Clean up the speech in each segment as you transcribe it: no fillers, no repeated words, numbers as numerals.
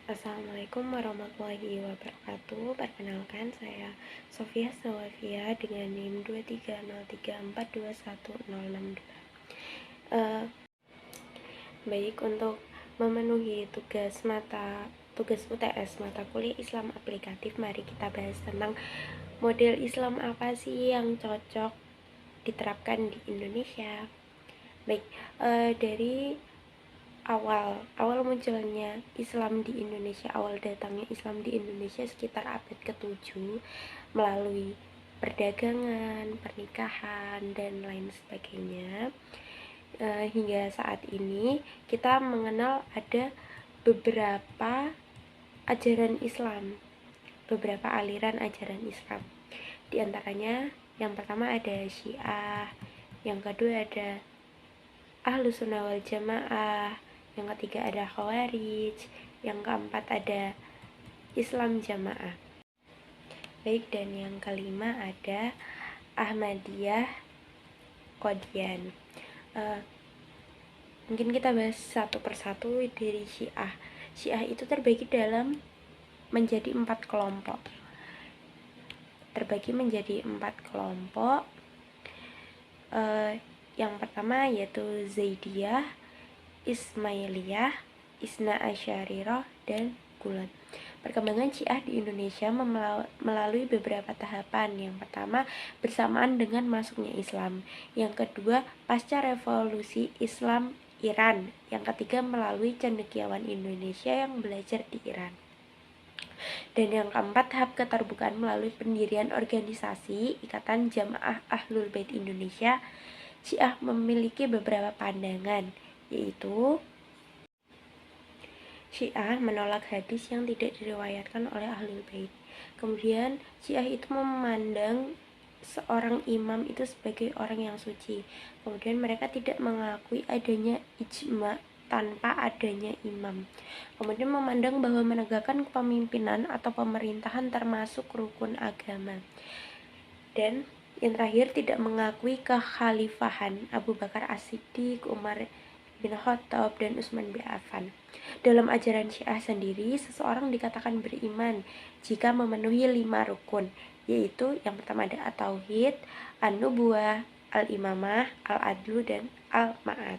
Assalamualaikum warahmatullahi wabarakatuh. Perkenalkan, saya Sofia Sawafia dengan NIM 23034210062. Baik, untuk memenuhi tugas UTS mata kuliah Islam aplikatif, mari kita bahas tentang model Islam apa sih yang cocok diterapkan di Indonesia. Baik, dari awal munculnya Islam di Indonesia, awal datangnya Islam di Indonesia sekitar abad ke-7 melalui perdagangan, pernikahan, dan lain sebagainya. Hingga saat ini kita mengenal ada beberapa ajaran Islam, beberapa aliran ajaran Islam. Di antaranya yang pertama ada Syiah, yang kedua ada Ahlus Sunnah wal Jamaah, yang ketiga ada Khawarij, yang keempat ada Islam Jamaah. Baik, dan yang kelima ada Ahmadiyah Qadian. Mungkin kita bahas satu persatu. Dari Syiah. Syiah itu terbagi menjadi 4 kelompok. Yang pertama yaitu Zaidiyah, Ismailiyah, Isna Asy'ariyah, dan Gulat. Perkembangan Syiah di Indonesia melalui beberapa tahapan. Yang pertama, bersamaan dengan masuknya Islam. Yang kedua, pasca revolusi Islam Iran. Yang ketiga, melalui cendekiawan Indonesia yang belajar di Iran. Dan yang keempat, tahap keterbukaan melalui pendirian organisasi Ikatan Jamaah Ahlul Bait Indonesia. Syiah memiliki beberapa pandangan, yaitu Syiah menolak hadis yang tidak diriwayatkan oleh Ahlul Bait. Kemudian Syiah itu memandang seorang imam itu sebagai orang yang suci. Kemudian mereka tidak mengakui adanya ijma tanpa adanya imam. Kemudian memandang bahwa menegakkan kepemimpinan atau pemerintahan termasuk rukun agama. Dan yang terakhir, tidak mengakui kekhalifahan Abu Bakar As-Siddiq, Umar bin Khattab, dan Utsman bin Affan. Dalam ajaran Syiah sendiri, seseorang dikatakan beriman jika memenuhi 5 rukun, yaitu yang pertama ada At-Tauhid, An-Nubuwah, Al-Imamah, Al-Adlu, dan Al-Ma'ad.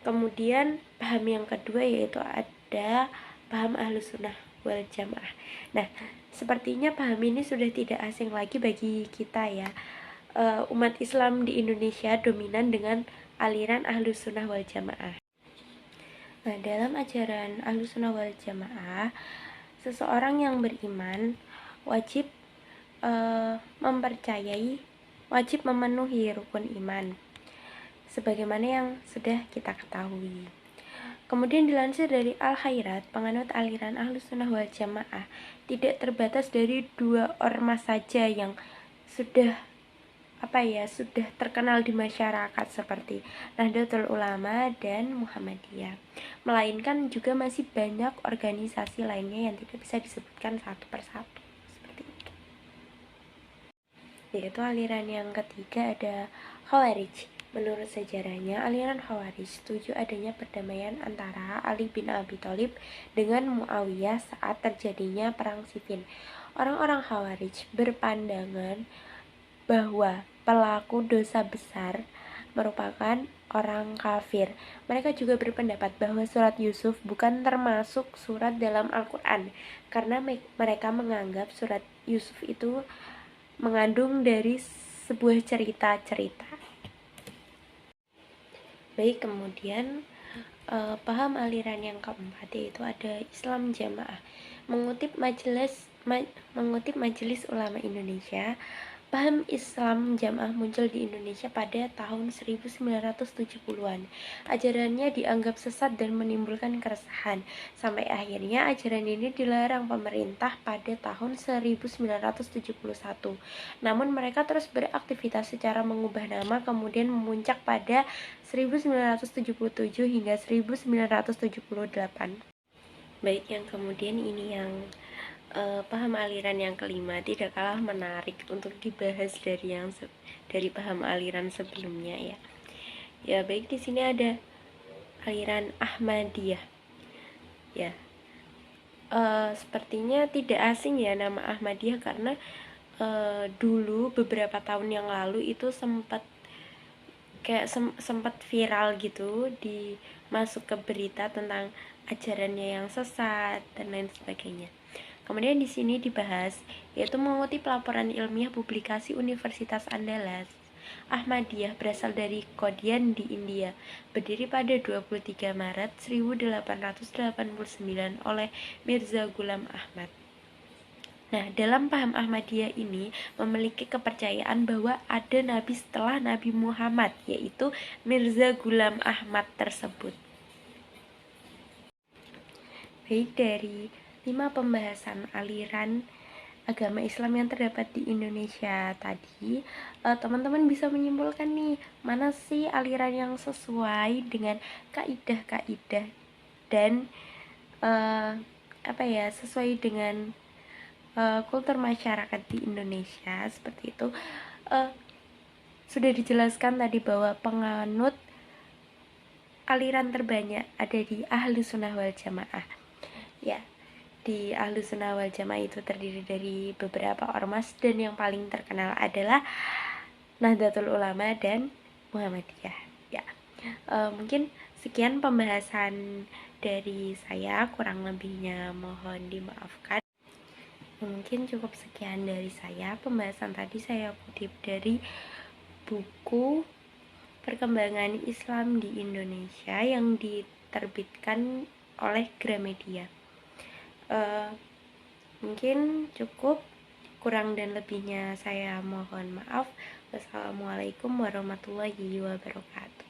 Kemudian paham yang kedua yaitu ada paham Ahlus Sunnah wal Jamaah. Nah, sepertinya paham ini sudah tidak asing lagi bagi kita ya. Umat Islam di Indonesia dominan dengan aliran Ahlus Sunnah wal Jamaah. Nah, dalam ajaran Ahlus Sunnah wal Jamaah, seseorang yang beriman wajib memenuhi rukun iman, sebagaimana yang sudah kita ketahui. Kemudian dilansir dari Al-Khairat, penganut aliran Ahlus Sunnah wal Jamaah tidak terbatas dari 2 ormas saja yang sudah terkenal di masyarakat seperti Nahdlatul Ulama dan Muhammadiyah, melainkan juga masih banyak organisasi lainnya yang tidak bisa disebutkan satu persatu seperti itu. Yaitu aliran yang ketiga ada Khawarij. Menurut sejarahnya, aliran Khawarij setuju adanya perdamaian antara Ali bin Abi Thalib dengan Muawiyah saat terjadinya perang Siffin. Orang-orang Khawarij berpandangan bahwa pelaku dosa besar merupakan orang kafir. Mereka juga berpendapat bahwa surat Yusuf bukan termasuk surat dalam Al-Quran, karena mereka menganggap surat Yusuf itu mengandung dari sebuah cerita-cerita. Baik, kemudian paham aliran yang keempat yaitu ada Islam Jamaah. Mengutip Majelis Ulama Indonesia, paham Islam Jamaah muncul di Indonesia pada tahun 1970-an. Ajarannya dianggap sesat dan menimbulkan keresahan. Sampai akhirnya ajaran ini dilarang pemerintah pada tahun 1971. Namun mereka terus beraktivitas secara mengubah nama, kemudian memuncak pada 1977 hingga 1978. Baik, yang kemudian ini yang paham aliran yang kelima tidak kalah menarik untuk dibahas dari paham aliran sebelumnya ya. Ya, baik, di sini ada aliran Ahmadiyah. Ya, sepertinya tidak asing ya nama Ahmadiyah, karena dulu beberapa tahun yang lalu itu sempat kayak sempat viral gitu, masuk ke berita tentang ajarannya yang sesat dan lain sebagainya. Kemudian di sini dibahas, yaitu mengutip laporan ilmiah publikasi Universitas Andalas, Ahmadiyah berasal dari Qadian di India, berdiri pada 23 Maret 1889 oleh Mirza Ghulam Ahmad. Nah, dalam paham Ahmadiyah ini memiliki kepercayaan bahwa ada nabi setelah Nabi Muhammad, yaitu Mirza Ghulam Ahmad tersebut. Baik, dari 5 pembahasan aliran agama Islam yang terdapat di Indonesia tadi, teman-teman bisa menyimpulkan nih, mana sih aliran yang sesuai dengan kaidah-kaidah dan sesuai dengan kultur masyarakat di Indonesia. Seperti itu. Sudah dijelaskan tadi bahwa penganut aliran terbanyak ada di Ahlus Sunnah wal Jamaah. Ya, di Ahlus Sunnah wal Jamaah itu terdiri dari beberapa ormas, dan yang paling terkenal adalah Nahdlatul Ulama dan Muhammadiyah. Ya, mungkin sekian pembahasan dari saya, kurang lebihnya mohon dimaafkan. Mungkin cukup sekian dari saya. Pembahasan tadi saya kutip dari buku Perkembangan Islam di Indonesia yang diterbitkan oleh Gramedia. Mungkin cukup, kurang dan lebihnya saya mohon maaf. Wassalamualaikum warahmatullahi wabarakatuh.